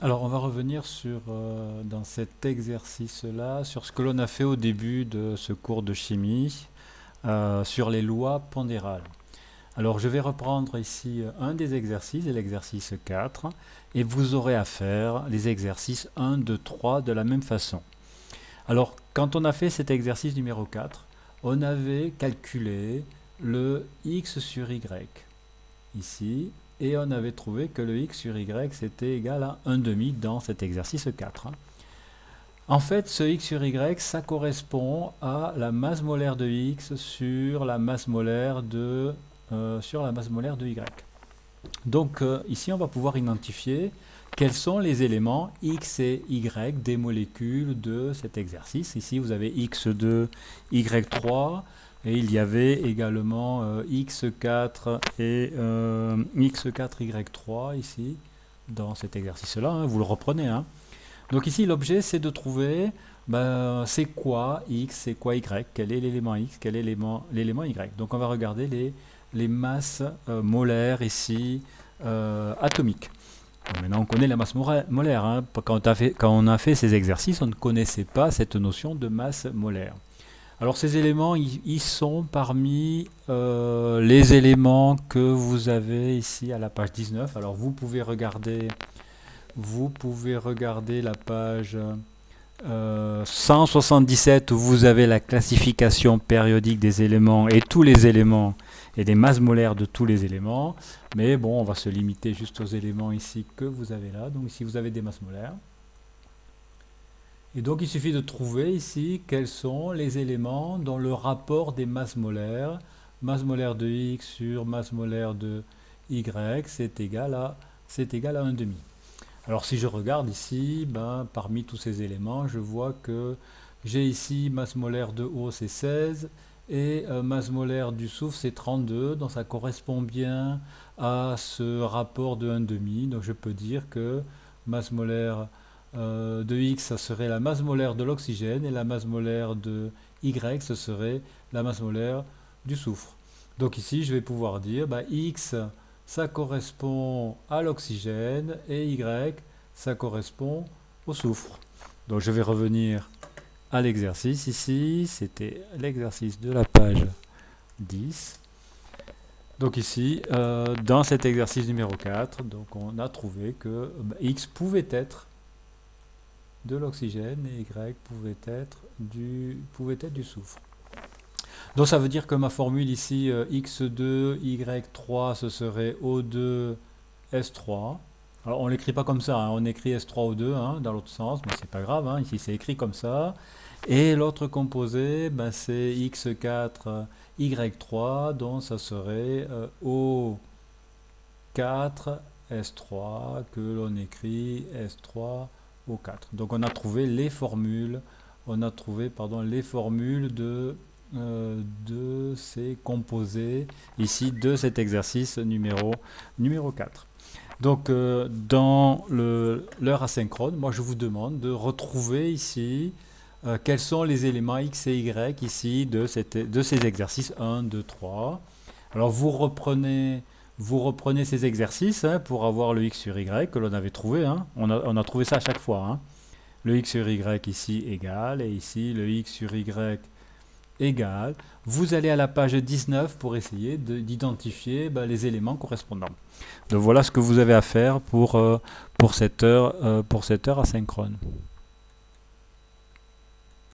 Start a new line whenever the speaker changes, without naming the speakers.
Alors, on va revenir dans cet exercice-là, sur ce que l'on a fait au début de ce cours de chimie, sur les lois pondérales. Alors, je vais reprendre ici un des exercices, l'exercice 4, et vous aurez à faire les exercices 1, 2, 3 de la même façon. Alors, quand on a fait cet exercice numéro 4, on avait calculé le x sur y, ici, et on avait trouvé que le x sur y c'était égal à 1 demi dans cet exercice 4. En fait, ce x sur y, ça correspond à la masse molaire de x sur la masse molaire de y. Donc ici, on va pouvoir identifier quels sont les éléments x et y des molécules de cet exercice. Ici, vous avez x2, y3, et il y avait également x4 et x4y3 ici, dans cet exercice-là, hein, vous le reprenez. Hein. Donc ici, l'objet, c'est de trouver c'est quoi x, c'est quoi y, quel est l'élément x, quel est l'élément y. Donc on va regarder les masses molaires ici, atomiques. Bon, maintenant, on connaît la masse molaire. Hein. Quand on a fait ces exercices, on ne connaissait pas cette notion de masse molaire. Alors ces éléments, ils sont parmi les éléments que vous avez ici à la page 19. Alors vous pouvez regarder la page 177 où vous avez la classification périodique des éléments et tous les éléments et des masses molaires de tous les éléments. Mais bon, on va se limiter juste aux éléments ici que vous avez là. Donc ici vous avez des masses molaires. Et donc il suffit de trouver ici quels sont les éléments dans le rapport des masses molaires de x sur masse molaire de y, c'est égal à 1 demi. Alors si je regarde ici, parmi tous ces éléments, je vois que j'ai ici masse molaire de eau c'est 16 et masse molaire du soufre c'est 32, donc ça correspond bien à ce rapport de 1 demi. Donc je peux dire que masse molaire de X, ça serait la masse molaire de l'oxygène, et la masse molaire de Y, ce serait la masse molaire du soufre. Donc ici, je vais pouvoir dire X, ça correspond à l'oxygène, et Y, ça correspond au soufre. Donc je vais revenir à l'exercice ici, c'était l'exercice de la page 10. Donc ici, dans cet exercice numéro 4, donc on a trouvé que X pouvait être de l'oxygène et Y pouvait être du soufre. Donc ça veut dire que ma formule ici, X2, Y3, ce serait O2, S3. Alors on ne l'écrit pas comme ça, hein, on écrit S3O2 hein, dans l'autre sens, mais c'est pas grave, hein, ici c'est écrit comme ça. Et l'autre composé, c'est X4, Y3, donc ça serait O4, S3, que l'on écrit S3, O4. Donc on a trouvé les formules, de ces composés ici de cet exercice numéro 4. Donc dans l'heure asynchrone, moi je vous demande de retrouver ici quels sont les éléments x et y ici de ces exercices 1, 2, 3. Alors vous reprenez ces exercices hein, pour avoir le x sur y que l'on avait trouvé. Hein. On a trouvé ça à chaque fois. Hein. Le x sur y ici égal, et ici le x sur y égal. Vous allez à la page 19 pour essayer d'identifier les éléments correspondants. Donc voilà ce que vous avez à faire pour cette heure asynchrone.